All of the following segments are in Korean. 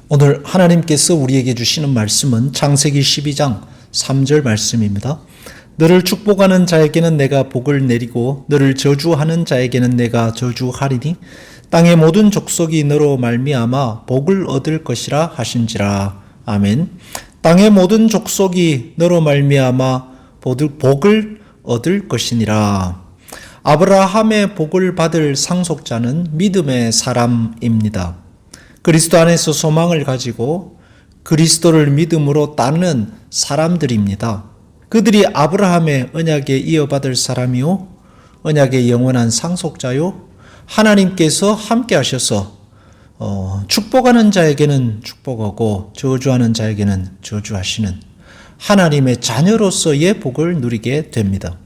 오늘 하나님께서 우리에게 주시는 말씀은 창세기 12장 3절 말씀입니다. 너를 축복하는 자에게는 내가 복을 내리고 너를 저주하는 자에게는 내가 저주하리니 땅의 모든 족속이 너로 말미암아 복을 얻을 것이라 하신지라. 아멘. 땅의 모든 족속이 너로 말미암아 복을 얻을 것이니라. 아브라함의 복을 받을 상속자는 믿음의 사람입니다. 그리스도 안에서 소망을 가지고 그리스도를 믿음으로 따르는 사람들입니다. 그들이 아브라함의 언약에 이어받을 사람이요, 언약의 영원한 상속자요, 하나님께서 함께 하셔서 축복하는 자에게는 축복하고 저주하는 자에게는 저주하시는 하나님의 자녀로서의 복을 누리게 됩니다.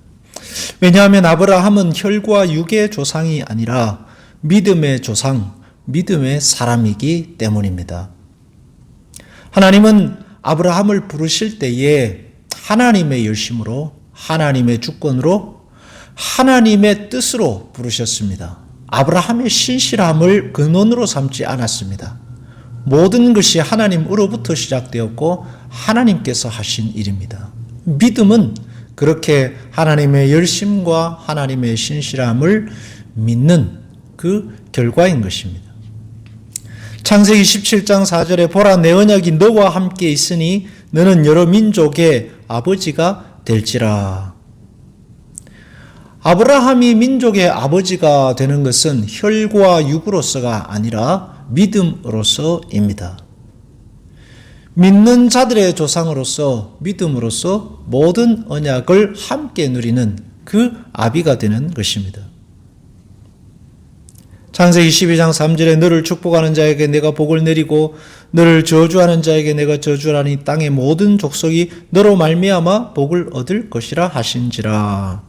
왜냐하면 아브라함은 혈과 육의 조상이 아니라 믿음의 조상, 믿음의 사람이기 때문입니다. 하나님은 아브라함을 부르실 때에 하나님의 열심으로, 하나님의 주권으로, 하나님의 뜻으로 부르셨습니다. 아브라함의 신실함을 근원으로 삼지 않았습니다. 모든 것이 하나님으로부터 시작되었고 하나님께서 하신 일입니다. 믿음은 그렇게 하나님의 열심과 하나님의 신실함을 믿는 그 결과인 것입니다. 창세기 17장 4절에 보라 내 언약이 너와 함께 있으니 너는 여러 민족의 아버지가 될지라. 아브라함이 민족의 아버지가 되는 것은 혈과 육으로서가 아니라 믿음으로서입니다. 믿는 자들의 조상으로서 믿음으로써 모든 언약을 함께 누리는 그 아비가 되는 것입니다. 창세기 12장 3절에 너를 축복하는 자에게 내가 복을 내리고 너를 저주하는 자에게 내가 저주하니 땅의 모든 족속이 너로 말미암아 복을 얻을 것이라 하신지라.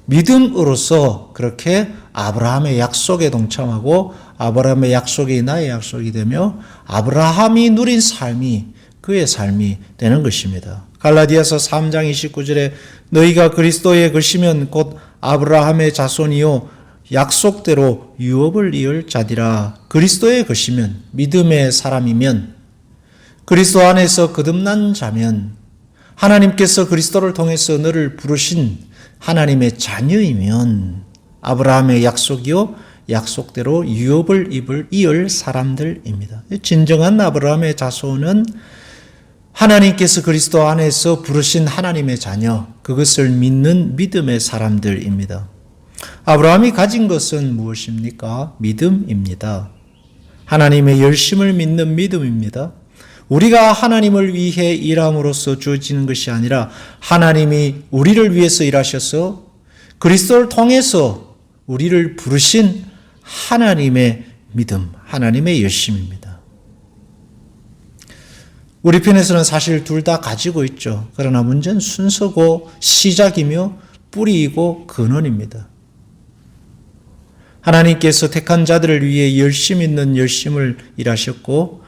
믿음으로써 그렇게 아브라함의 약속에 동참하고 아브라함의 약속이 나의 약속이 되며 아브라함이 누린 삶이 그의 삶이 되는 것입니다. 갈라디아서 3장 29절에 너희가 그리스도의 것이면 곧 아브라함의 자손이요 약속대로 유업을 이을 자디라. 그리스도의 것이면, 믿음의 사람이면, 그리스도 안에서 거듭난 자면, 하나님께서 그리스도를 통해서 너를 부르신 하나님의 자녀이면 아브라함의 약속이요 약속대로 유업을 이을 사람들입니다. 진정한 아브라함의 자손은 하나님께서 그리스도 안에서 부르신 하나님의 자녀, 그것을 믿는 믿음의 사람들입니다. 아브라함이 가진 것은 무엇입니까? 믿음입니다. 하나님의 열심을 믿는 믿음입니다. 우리가 하나님을 위해 일함으로써 주어지는 것이 아니라 하나님이 우리를 위해서 일하셔서 그리스도를 통해서 우리를 부르신 하나님의 믿음, 하나님의 열심입니다. 우리 편에서는 사실 둘 다 가지고 있죠. 그러나 문제는 순서고 시작이며 뿌리이고 근원입니다. 하나님께서 택한 자들을 위해 열심 있는 열심을 일하셨고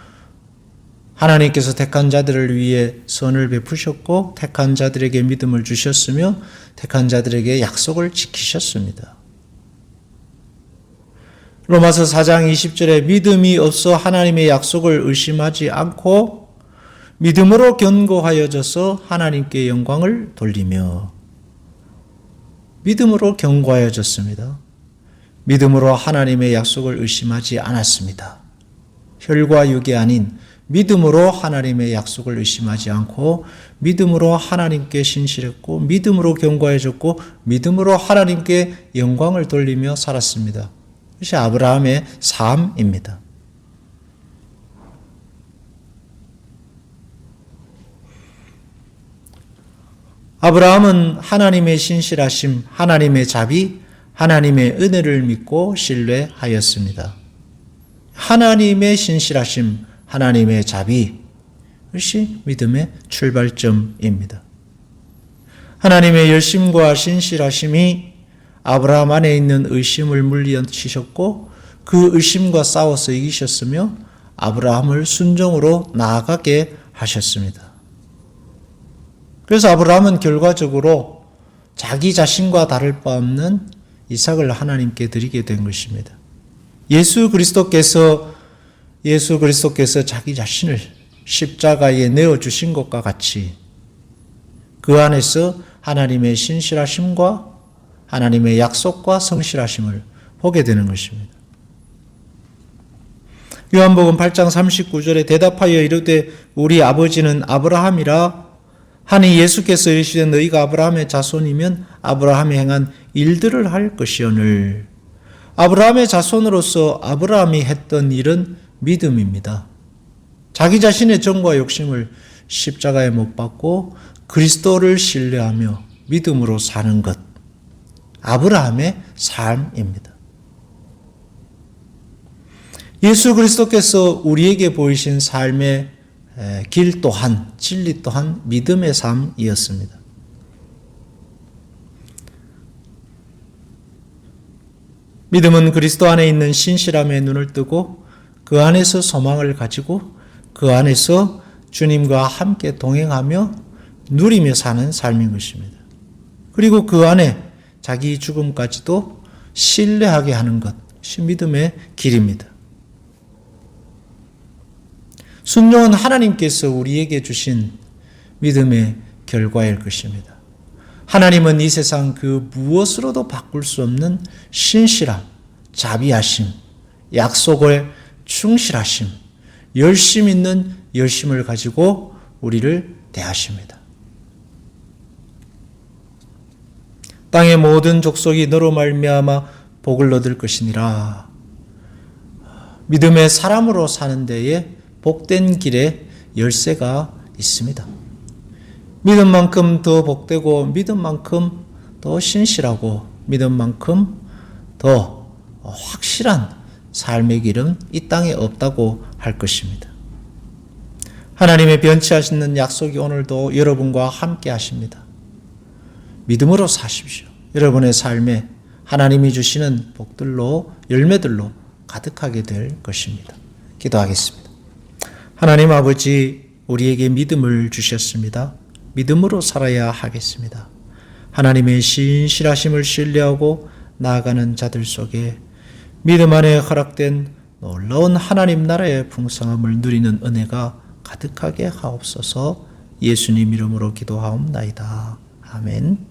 하나님께서 택한 자들을 위해 선을 베푸셨고 택한 자들에게 믿음을 주셨으며 택한 자들에게 약속을 지키셨습니다. 로마서 4장 20절에 믿음이 없어 하나님의 약속을 의심하지 않고 믿음으로 견고하여져서 하나님께 영광을 돌리며 믿음으로 견고하여졌습니다. 믿음으로 하나님의 약속을 의심하지 않았습니다. 혈과 육이 아닌 믿음으로 하나님의 약속을 의심하지 않고 믿음으로 하나님께 신실했고 믿음으로 견고해졌고 믿음으로 하나님께 영광을 돌리며 살았습니다. 그것이 아브라함의 삶입니다. 아브라함은 하나님의 신실하심, 하나님의 자비, 하나님의 은혜를 믿고 신뢰하였습니다. 하나님의 신실하심, 하나님의 자비, 그것이 믿음의 출발점입니다. 하나님의 열심과 신실하심이 아브라함 안에 있는 의심을 물리치셨고 그 의심과 싸워서 이기셨으며 아브라함을 순종으로 나아가게 하셨습니다. 그래서 아브라함은 결과적으로 자기 자신과 다를 바 없는 이삭을 하나님께 드리게 된 것입니다. 예수 그리스도께서 예수 그리스도께서 자기 자신을 십자가에 내어주신 것과 같이 그 안에서 하나님의 신실하심과 하나님의 약속과 성실하심을 보게 되는 것입니다. 요한복음 8장 39절에 대답하여 이르되 우리 아버지는 아브라함이라 하니 예수께서 이르시되 너희가 아브라함의 자손이면 아브라함이 행한 일들을 할 것이오늘. 아브라함의 자손으로서 아브라함이 했던 일은 믿음입니다. 자기 자신의 정과 욕심을 십자가에 못 박고 그리스도를 신뢰하며 믿음으로 사는 것. 아브라함의 삶입니다. 예수 그리스도께서 우리에게 보이신 삶의 길 또한, 진리 또한 믿음의 삶이었습니다. 믿음은 그리스도 안에 있는 신실함에 눈을 뜨고 그 안에서 소망을 가지고 그 안에서 주님과 함께 동행하며 누리며 사는 삶인 것입니다. 그리고 그 안에 자기 죽음까지도 신뢰하게 하는 것이 믿음의 길입니다. 순종은 하나님께서 우리에게 주신 믿음의 결과일 것입니다. 하나님은 이 세상 그 무엇으로도 바꿀 수 없는 신실함, 자비하심, 약속에 충실하심, 열심 있는 열심을 가지고 우리를 대하십니다. 땅의 모든 족속이 너로 말미암아 복을 얻을 것이니라. 믿음의 사람으로 사는 데에 복된 길에 열쇠가 있습니다. 믿음만큼 더 복되고 믿음만큼 더 신실하고 믿음만큼 더 확실한 삶의 길은 이 땅에 없다고 할 것입니다. 하나님의 변치 않는 약속이 오늘도 여러분과 함께 하십니다. 믿음으로 사십시오. 여러분의 삶에 하나님이 주시는 복들로 열매들로 가득하게 될 것입니다. 기도하겠습니다. 하나님 아버지, 우리에게 믿음을 주셨습니다. 믿음으로 살아야 하겠습니다. 하나님의 신실하심을 신뢰하고 나아가는 자들 속에 믿음 안에 허락된 놀라운 하나님 나라의 풍성함을 누리는 은혜가 가득하게 하옵소서. 예수님 이름으로 기도하옵나이다. 아멘.